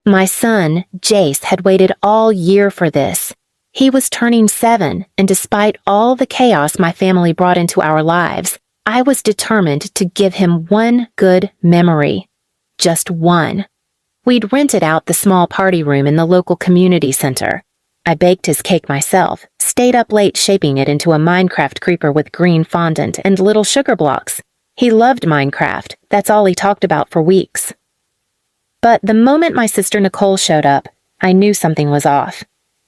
My son, Jace, had waited all year for this. He was turning 7, and despite all the chaos my family brought into our lives, I was determined to give him one good memory. Just one. We'd rented out the small party room in the local community center. I baked his cake myself, stayed up late shaping it into a Minecraft creeper with green fondant and little sugar blocks. He loved Minecraft. That's all he talked about for weeks. But the moment my sister Nicole showed up, I knew something was off.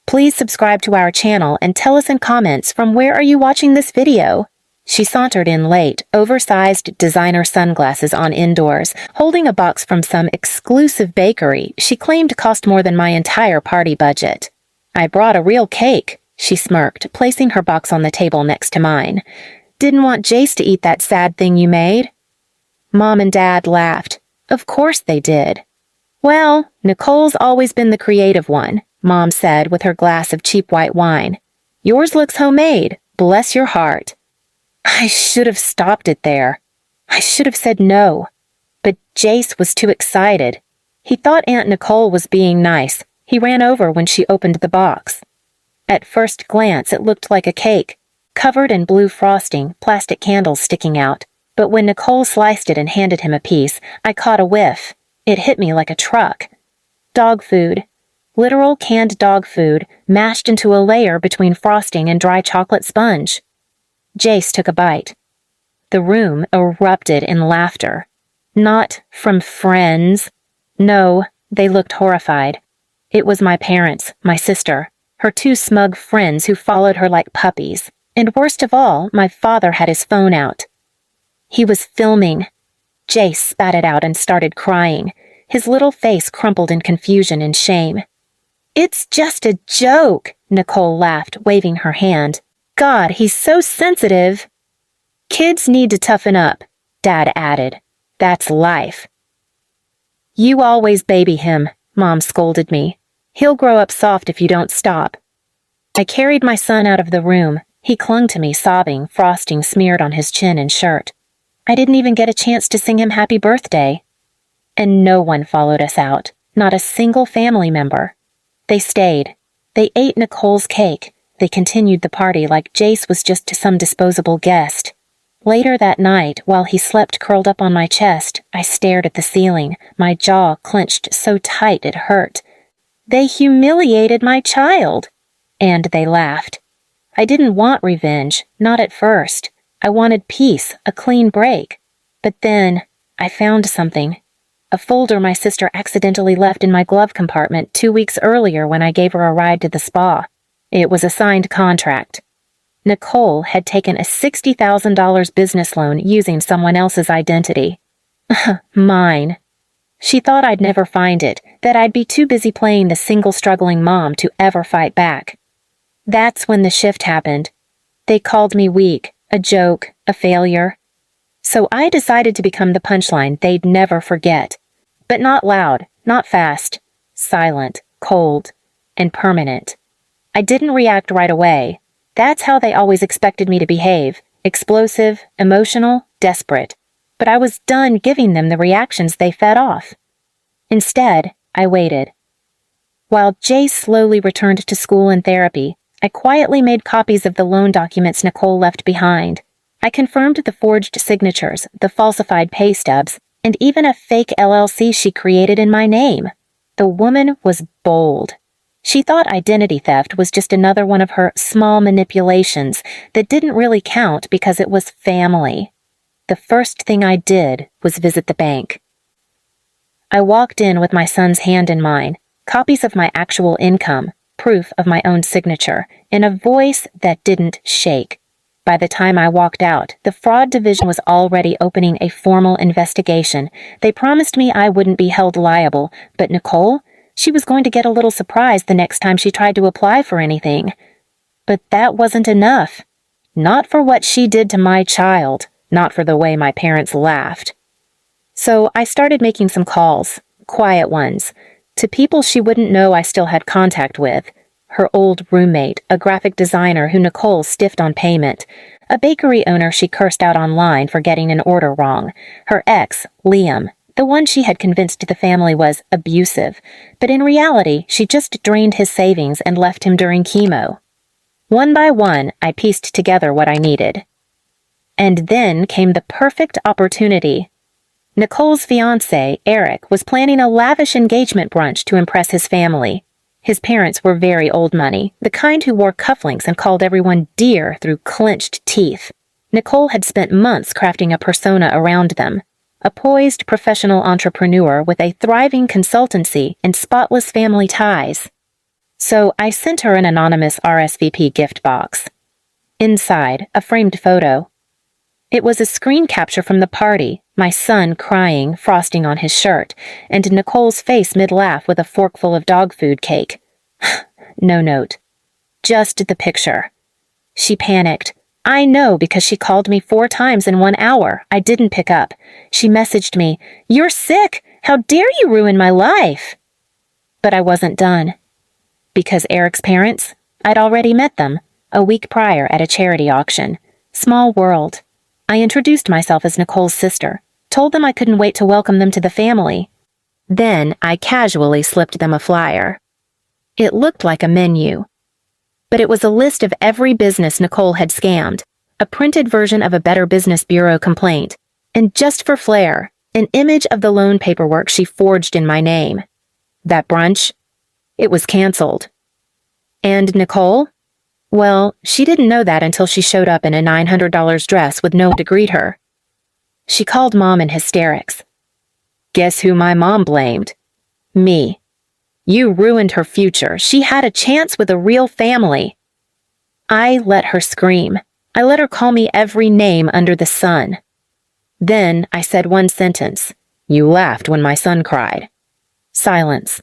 Please subscribe to our channel and tell us in comments from where are you watching this video. She sauntered in late, oversized designer sunglasses on indoors, holding a box from some exclusive bakery she claimed cost more than my entire party budget. I brought a real cake, she smirked, placing her box on the table next to mine. Didn't want Jace to eat that sad thing you made? Mom and Dad laughed. Of course they did. Well, Nicole's always been the creative one, Mom said with her glass of cheap white wine. Yours looks homemade. Bless your heart. I should have stopped it there. I should have said no. But Jace was too excited. He thought Aunt Nicole was being nice. He ran over when she opened the box. At first glance, it looked like a cake, covered in blue frosting, plastic candles sticking out. But when Nicole sliced it and handed him a piece, I caught a whiff. It hit me like a truck. Dog food. Literal canned dog food, mashed into a layer between frosting and dry chocolate sponge. Jace took a bite. The room erupted in laughter. Not from friends. No, they looked horrified. It was my parents, my sister, her 2 smug friends who followed her like puppies. And worst of all, my father had his phone out. He was filming. Jace spat it out and started crying. His little face crumpled in confusion and shame. It's just a joke, Nicole laughed, waving her hand. God, he's so sensitive. Kids need to toughen up, Dad added. That's life. You always baby him, Mom scolded me. He'll grow up soft if you don't stop. I carried my son out of the room. He clung to me, sobbing, frosting smeared on his chin and shirt. I didn't even get a chance to sing him happy birthday. And no one followed us out, not a single family member. They stayed. They ate Nicole's cake. They continued the party like Jace was just some disposable guest. Later that night, while he slept curled up on my chest, I stared at the ceiling, my jaw clenched so tight it hurt. They humiliated my child. And they laughed. I didn't want revenge, not at first. I wanted peace, a clean break. But then, I found something. A folder my sister accidentally left in my glove compartment 2 weeks earlier when I gave her a ride to the spa. It was a signed contract. Nicole had taken a $60,000 business loan using someone else's identity. Mine. She thought I'd never find it, that I'd be too busy playing the single struggling mom to ever fight back. That's when the shift happened. They called me weak, a joke, a failure. So I decided to become the punchline they'd never forget. But not loud, not fast, silent, cold, and permanent. I didn't react right away. That's how they always expected me to behave, explosive, emotional, desperate. But I was done giving them the reactions they fed off. Instead, I waited. While Jace slowly returned to school and therapy, I quietly made copies of the loan documents Nicole left behind. I confirmed the forged signatures, the falsified pay stubs, and even a fake LLC she created in my name. The woman was bold. She thought identity theft was just another one of her small manipulations that didn't really count because it was family. The first thing I did was visit the bank. I walked in with my son's hand in mine, copies of my actual income, proof of my own signature, in a voice that didn't shake. By the time I walked out, the fraud division was already opening a formal investigation. They promised me I wouldn't be held liable, but Nicole, she was going to get a little surprised the next time she tried to apply for anything. But that wasn't enough. Not for what she did to my child, not for the way my parents laughed. So I started making some calls, quiet ones, to people she wouldn't know I still had contact with. Her old roommate, a graphic designer who Nicole stiffed on payment, a bakery owner she cursed out online for getting an order wrong, her ex, Liam, the one she had convinced the family was abusive, but in reality, she just drained his savings and left him during chemo. One by one, I pieced together what I needed. And then came the perfect opportunity. Nicole's fiancé, Eric, was planning a lavish engagement brunch to impress his family. His parents were very old money, the kind who wore cufflinks and called everyone dear through clenched teeth. Nicole had spent months crafting a persona around them, a poised professional entrepreneur with a thriving consultancy and spotless family ties. So I sent her an anonymous RSVP gift box. Inside, a framed photo. It was a screen capture from the party, my son crying, frosting on his shirt, and Nicole's face mid-laugh with a forkful of dog food cake. No note. Just the picture. She panicked. I know because she called me 4 times in 1 hour. I didn't pick up. She messaged me, "You're sick! How dare you ruin my life?" But I wasn't done. Because Eric's parents, I'd already met them, a week prior at a charity auction. Small world. I introduced myself as Nicole's sister, told them I couldn't wait to welcome them to the family. Then I casually slipped them a flyer. It looked like a menu. But it was a list of every business Nicole had scammed, a printed version of a Better Business Bureau complaint, and just for flair, an image of the loan paperwork she forged in my name. That brunch? It was canceled. And Nicole? Well, she didn't know that until she showed up in a $900 dress with no one to greet her. She called Mom in hysterics. Guess who my mom blamed? Me. You ruined her future. She had a chance with a real family. I let her scream. I let her call me every name under the sun. Then I said one sentence. You laughed when my son cried. Silence.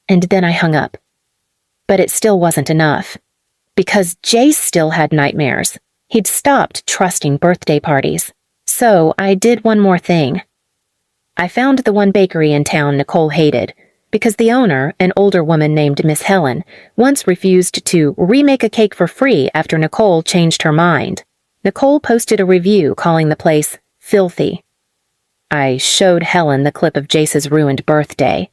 And then I hung up. But it still wasn't enough. Because Jace still had nightmares. He'd stopped trusting birthday parties. So I did one more thing. I found the one bakery in town Nicole hated, because the owner, an older woman named Miss Helen, once refused to remake a cake for free after Nicole changed her mind. Nicole posted a review calling the place filthy. I showed Helen the clip of Jace's ruined birthday.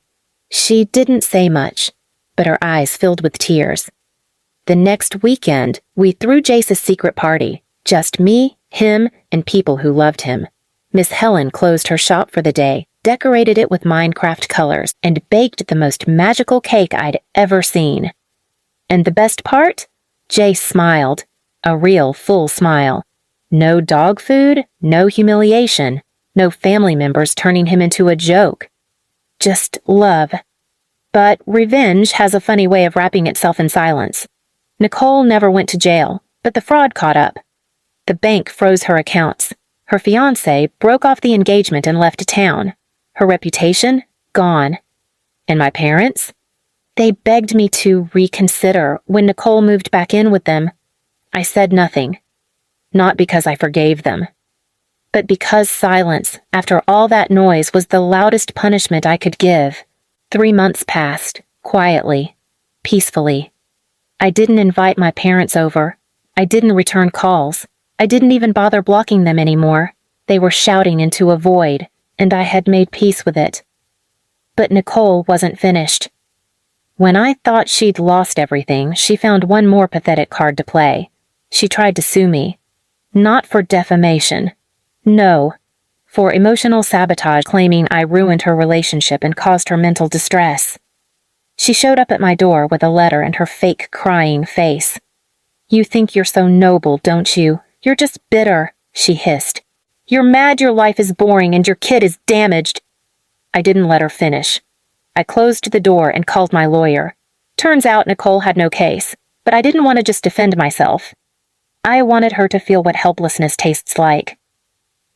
She didn't say much, but her eyes filled with tears. The next weekend, we threw Jace a secret party. Just me, him, and people who loved him. Miss Helen closed her shop for the day, decorated it with Minecraft colors, and baked the most magical cake I'd ever seen. And the best part? Jace smiled. A real full smile. No dog food, no humiliation, no family members turning him into a joke. Just love. But revenge has a funny way of wrapping itself in silence. Nicole never went to jail, but the fraud caught up. The bank froze her accounts. Her fiancé broke off the engagement and left town. Her reputation? Gone. And my parents? They begged me to reconsider when Nicole moved back in with them. I said nothing. Not because I forgave them, but because silence, after all that noise, was the loudest punishment I could give. 3 months passed, quietly, peacefully. I didn't invite my parents over. I didn't return calls. I didn't even bother blocking them anymore. They were shouting into a void, and I had made peace with it. But Nicole wasn't finished. When I thought she'd lost everything, she found one more pathetic card to play. She tried to sue me. Not for defamation. No. For emotional sabotage, claiming I ruined her relationship and caused her mental distress. She showed up at my door with a letter and her fake crying face. You think you're so noble, don't you? You're just bitter, she hissed. You're mad your life is boring and your kid is damaged. I didn't let her finish. I closed the door and called my lawyer. Turns out Nicole had no case, but I didn't want to just defend myself. I wanted her to feel what helplessness tastes like.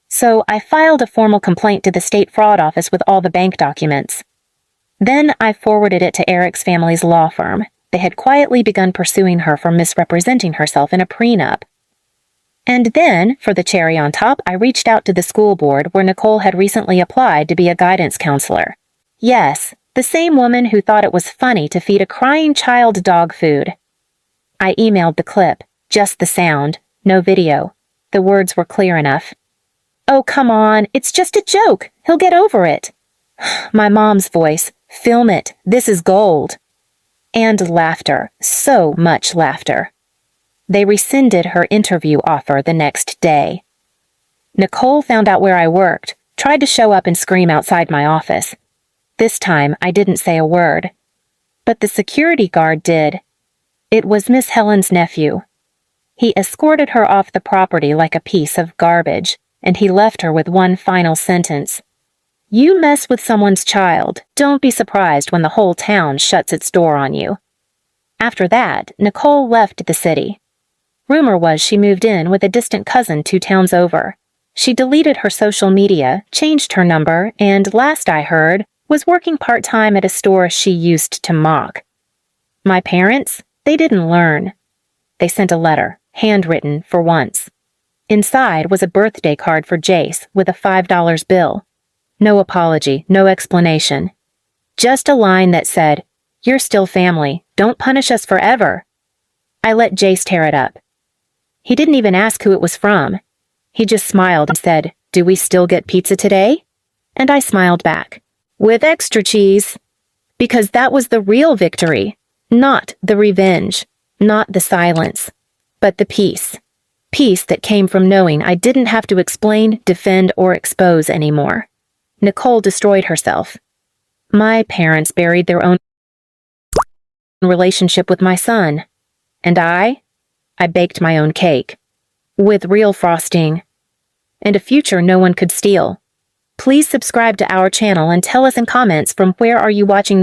So I filed a formal complaint to the state fraud office with all the bank documents. Then I forwarded it to Eric's family's law firm. They had quietly begun pursuing her for misrepresenting herself in a prenup. And then, for the cherry on top, I reached out to the school board where Nicole had recently applied to be a guidance counselor. Yes, the same woman who thought it was funny to feed a crying child dog food. I emailed the clip, just the sound, no video. The words were clear enough. Oh, come on, it's just a joke. He'll get over it. My mom's voice, "Film it, this is gold." And laughter, so much laughter. They rescinded her interview offer the next day. Nicole found out where I worked, tried to show up and scream outside my office. This time, I didn't say a word. But the security guard did. It was Miss Helen's nephew. He escorted her off the property like a piece of garbage, and he left her with one final sentence. "You mess with someone's child, don't be surprised when the whole town shuts its door on you." After that, Nicole left the city. Rumor was she moved in with a distant cousin 2 towns over. She deleted her social media, changed her number, and last I heard, was working part-time at a store she used to mock. My parents, they didn't learn. They sent a letter, handwritten for once. Inside was a birthday card for Jace with a $5 bill. No apology, no explanation. Just a line that said, "You're still family, don't punish us forever." I let Jace tear it up. He didn't even ask who it was from. He just smiled and said, "Do we still get pizza today?" And I smiled back, "With extra cheese." Because that was the real victory, not the revenge, not the silence, but the peace. Peace that came from knowing I didn't have to explain, defend, or expose anymore. Nicole destroyed herself. My parents buried their own relationship with my son. And I baked my own cake. With real frosting. And a future no one could steal. Please subscribe to our channel and tell us in comments from where are you watching this